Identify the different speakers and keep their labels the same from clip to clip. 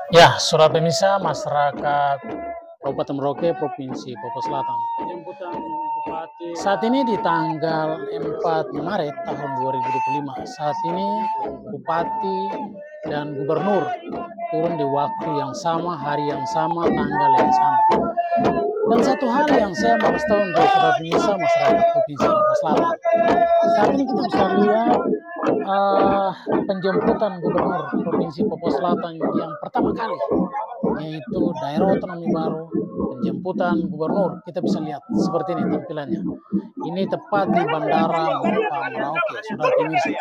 Speaker 1: Ya, surat pemirsa masyarakat Kabupaten Merauke, Provinsi Papua Selatan. Saat ini di tanggal 4 Maret tahun 2025. Saat ini Bupati dan Gubernur turun di waktu yang sama, hari yang sama, tanggal yang sama. Dan satu hal yang saya mau kasih tahu untuk surat pemirsa masyarakat Provinsi Papua Selatan. Saat ini kita bisa lihat penjemputan Gubernur Provinsi Papua Selatan yang pertama kali, yaitu daerah otonomi baru, penjemputan Gubernur. Kita bisa lihat seperti ini tampilannya. Ini tepat di Bandara Merauke, saudara pemirsa.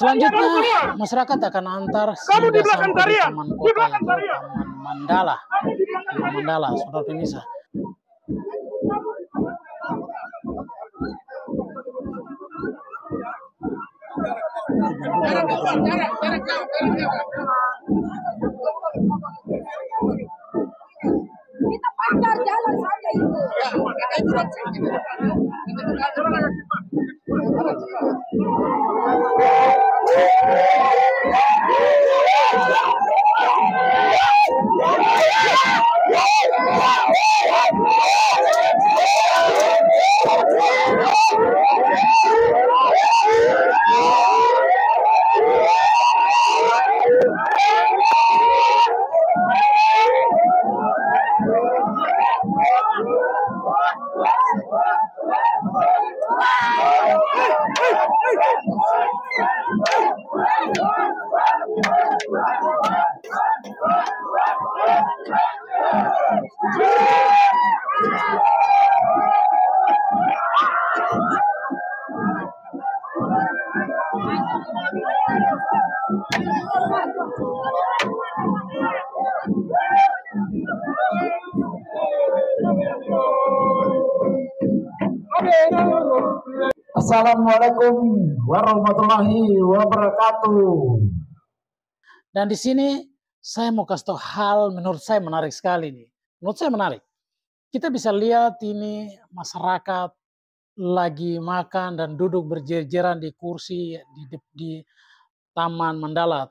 Speaker 1: Selanjutnya masyarakat akan antar hingga sampai di Taman Kota, yaitu Taman Mandala. Taman Mandala, saudara pemirsa.
Speaker 2: Kita pancar jalan saja itu.
Speaker 3: Assalamualaikum warahmatullahi wabarakatuh.
Speaker 1: Dan di sini saya mau kasih tahu hal menurut saya menarik sekali nih. Menurut saya menarik. Kita bisa lihat ini masyarakat lagi makan dan duduk berjejeran di kursi di Taman Mandala,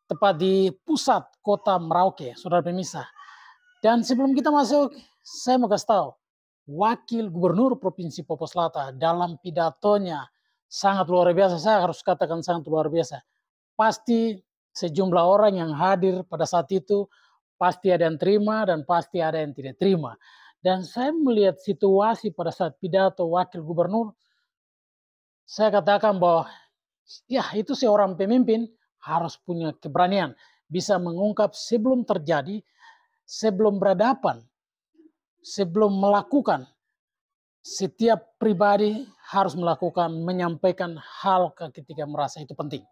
Speaker 1: tepat di pusat kota Merauke, saudara pemirsa. Dan sebelum kita masuk, saya mau kasih tahu, Wakil Gubernur Provinsi Papua Selatan dalam pidatonya sangat luar biasa. Saya harus katakan sangat luar biasa. Pasti sejumlah orang yang hadir pada saat itu pasti ada yang terima dan pasti ada yang tidak terima. Dan saya melihat situasi pada saat pidato Wakil Gubernur, saya katakan bahwa ya itu seorang pemimpin harus punya keberanian, bisa mengungkap sebelum terjadi, sebelum berhadapan, sebelum melakukan. Setiap pribadi harus melakukan, menyampaikan hal ketika merasa itu penting.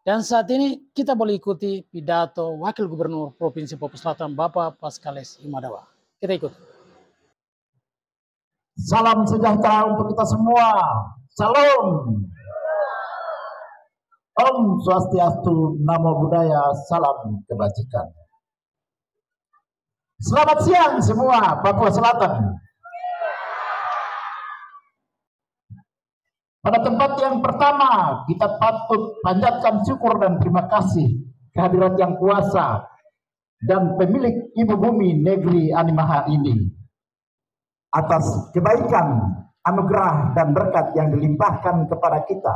Speaker 1: Dan saat ini kita boleh ikuti pidato Wakil Gubernur Provinsi Papua Selatan, Bapak Paskales Imadawa. Kita ikut.
Speaker 3: Salam sejahtera untuk kita semua. Salam. Om Swastiastu, Namo Buddhaya, salam kebajikan. Selamat siang semua Papua Selatan. Pada tempat yang pertama, kita patut panjatkan syukur dan terima kasih kehadirat yang kuasa dan pemilik ibu bumi negeri Animaha ini atas kebaikan, anugerah dan berkat yang dilimpahkan kepada kita,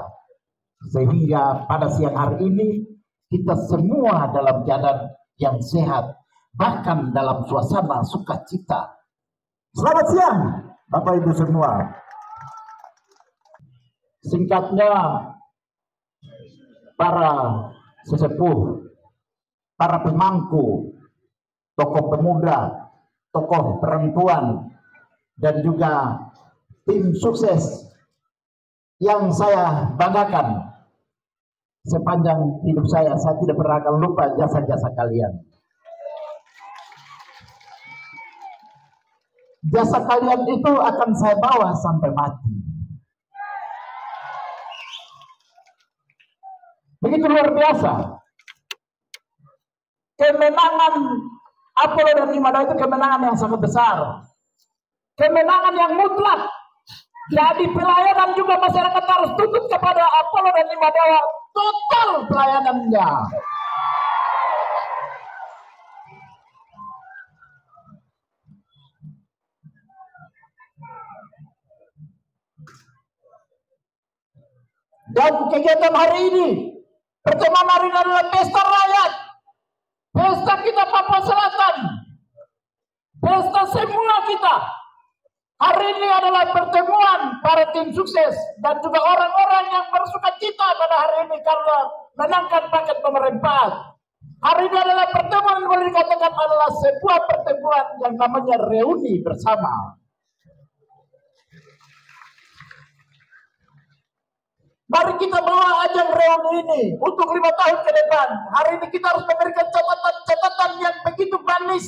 Speaker 3: sehingga pada siang hari ini kita semua dalam keadaan yang sehat, bahkan dalam suasana sukacita. Selamat siang Bapak Ibu semua. Singkatnya, para sesepuh, para pemangku, tokoh pemuda, tokoh perempuan, dan juga tim sukses yang saya banggakan sepanjang hidup saya tidak pernah akan lupa jasa-jasa kalian. Jasa kalian itu akan saya bawa sampai mati. Begitu luar biasa. Kemenangan Apollo dan Imadawa itu kemenangan yang sangat besar. Kemenangan yang mutlak. Jadi pelayanan juga masyarakat harus tunduk kepada Apollo dan Imadawa. Total pelayanannya. Dan kegiatan hari ini, pertemuan hari ini adalah pesta rakyat, pesta kita Papua Selatan, pesta semua kita. Hari ini adalah pertemuan para tim sukses dan juga orang-orang yang bersukacita pada hari ini karena menangkan paket nomor 4. Hari ini adalah pertemuan boleh dikatakan adalah sebuah pertemuan yang namanya reuni bersama. Mari kita bawa ajang reuni ini untuk 5 tahun ke depan. Hari ini kita harus memberikan catatan-catatan yang begitu manis,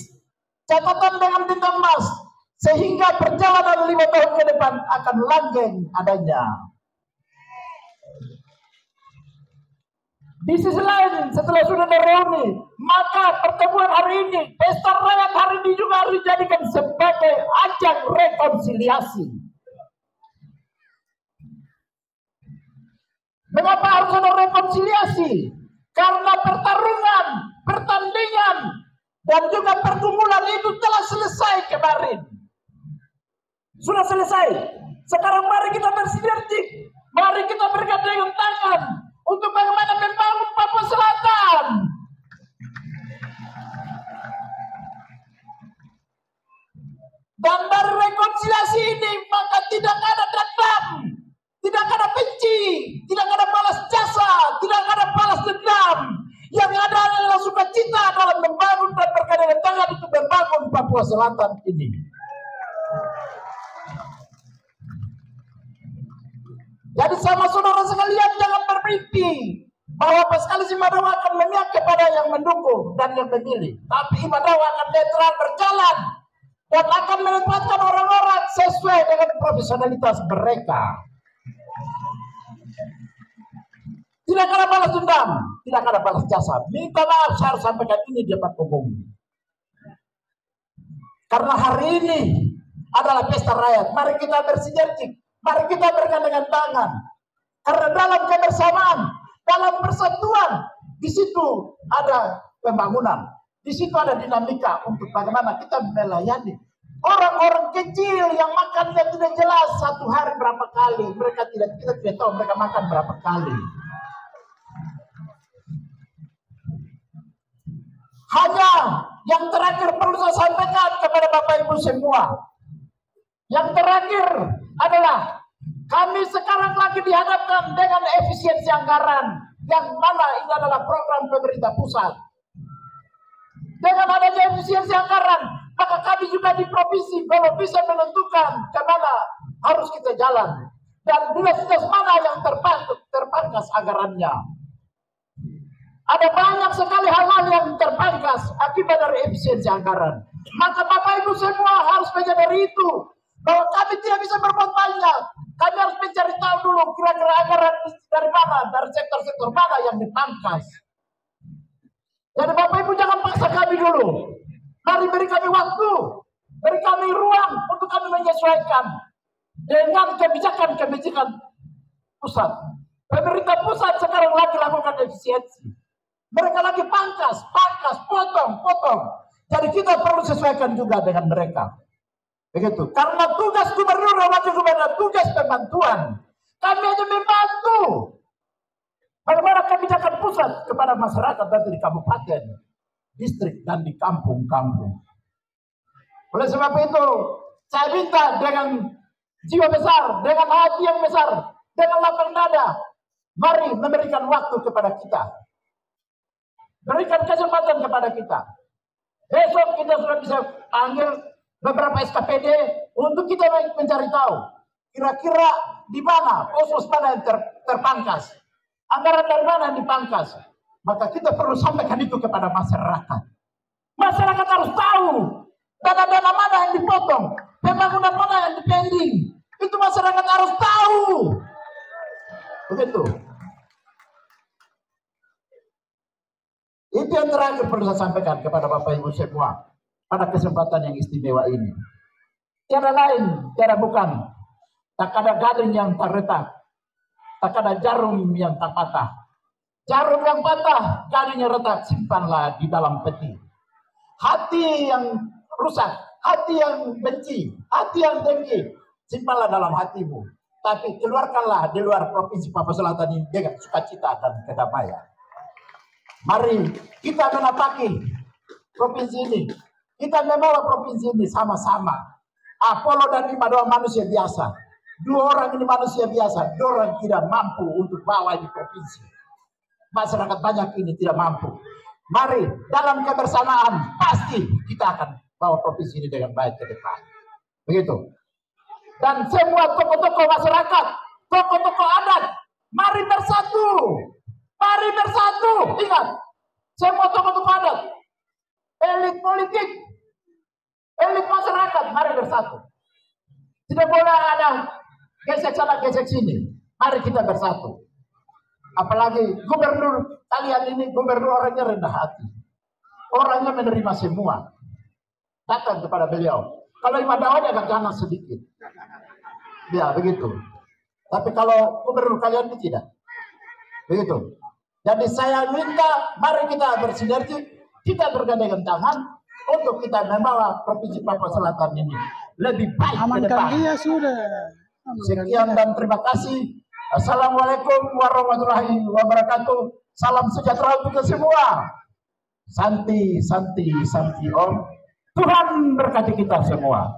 Speaker 3: catatan dengan bintang emas, sehingga perjalanan 5 tahun ke depan akan langgeng adanya. Di sisi lain, setelah sudah ada reuni, maka pertemuan hari ini, pesta rakyat hari ini juga harus dijadikan sebagai ajang rekonsiliasi. Mengapa harus ada rekonsiliasi? Karena pertarungan, pertandingan, dan juga pergumulan itu telah selesai kemarin. Sudah selesai. Sekarang mari kita bersinergi. Mari kita bergandengan tangan untuk bagaimana membangun Papua Selatan. Dan dari rekonsiliasi ini maka tidak ada dendam, tidak ada benci, tidak ada balas jasa, tidak ada balas dendam. Yang ada adalah sukacita dalam membangun dan bergandengan tangan untuk membangun Papua Selatan ini. Jadi sama saudara sekalian jangan bermimpi bahwa Paskali Madawa akan memihak kepada yang mendukung dan yang memilih. Tapi Madawa akan netral berjalan dan akan menempatkan orang-orang sesuai dengan profesionalitas mereka. Tidak ada balas dendam, tidak ada balas jasa. Minta maaf saya harus sampaikan ini di depan umum. Karena hari ini adalah pesta rakyat. Mari kita bersinergi. Mari kita bergandengan tangan. Karena dalam kebersamaan, dalam persatuan, di situ ada pembangunan. Di situ ada dinamika untuk bagaimana kita melayani orang-orang kecil yang makannya tidak jelas satu hari berapa kali. Kita tidak tahu mereka makan berapa kali. Hanya yang terakhir perlu saya sampaikan kepada Bapak Ibu semua. Yang terakhir adalah kami sekarang lagi dihadapkan dengan efisiensi anggaran yang mana ini adalah program pemerintah pusat. Dengan adanya efisiensi anggaran, maka kami juga di provinsi kalau bisa menentukan kemana harus kita jalan dan dinas-dinas mana yang terpangkas anggarannya. Ada banyak sekali hal-hal yang terpangkas akibat dari efisiensi anggaran. Maka Bapak Ibu semua harus menyadari itu. Bahwa kami tidak bisa berbuat banyak. Kami harus mencari tahu dulu kira-kira anggaran dari mana, dari sektor-sektor mana yang dipangkas. Jadi Bapak Ibu jangan paksa kami dulu. Mari beri kami waktu, beri kami ruang untuk kami menyesuaikan dengan kebijakan-kebijakan pusat. Pemerintah pusat sekarang lagi lakukan efisiensi. Mereka lagi pangkas, potong. Jadi kita perlu sesuaikan juga dengan mereka. Begitu. Karena tugas gubernur dan wakil gubernur tugas pembantuan. Kami hanya membantu bagaimana kebijakan pusat kepada masyarakat nanti di kabupaten, distrik dan di kampung-kampung. Oleh sebab itu, saya minta dengan jiwa besar, dengan hati yang besar, dengan lapang dada, mari memberikan waktu kepada kita. Berikan kesempatan kepada kita. Besok kita sudah bisa panggil beberapa SKPD untuk kita mencari tahu kira-kira di mana pos mana yang terpangkas, anggaran dari mana yang dipangkas. Maka kita perlu sampaikan itu kepada masyarakat. Masyarakat harus tahu dana-dana mana yang dipotong, pembangunan mana yang dipending. Itu masyarakat harus tahu. Begitu. Itu yang terakhir perlu saya sampaikan kepada Bapak Ibu semua pada kesempatan yang istimewa ini. Tiada lain, tiada bukan. Tak ada gading yang tak retak, tak ada jarum yang tak patah. Jarum yang patah, gadingnya retak, simpanlah di dalam peti. Hati yang rusak, hati yang benci, hati yang dengki, simpanlah dalam hatimu. tapi keluarkanlah di luar Provinsi Papua Selatan ini dengan sukacita dan kedamaian. Mari kita menapaki provinsi ini. Kita membawa provinsi ini sama-sama. Apollo dan Ima dua manusia biasa. 2 orang ini manusia biasa. 2 orang tidak mampu untuk bawa di provinsi. Masyarakat banyak ini tidak mampu. Mari dalam kebersamaan pasti kita akan bawa provinsi ini dengan baik ke depan. Begitu. Dan semua tokoh-tokoh masyarakat, tokoh-tokoh adat, mari bersatu. Mari bersatu. Ingat, semua tokoh-tokoh adat, elit politik, elit masyarakat, mari bersatu. Tidak boleh ada gesek sana, gesek sini. Mari kita bersatu. Apalagi gubernur kalian ini, gubernur orangnya rendah hati. Orangnya menerima semua. Datang kepada beliau. Kalau Ima Dawah agak ganas sedikit. Ya, begitu. Tapi kalau gubernur kalian ini tidak. Begitu. Jadi saya minta, mari kita bersinergi, kita bergandengan tangan untuk kita membawa Provinsi Papua Selatan ini lebih baik ke depan.
Speaker 1: Iya sudah.
Speaker 3: Sekian dan terima kasih. Assalamualaikum warahmatullahi wabarakatuh. Salam sejahtera untuk kita semua. Santi, santi, santi om. Tuhan berkati kita semua.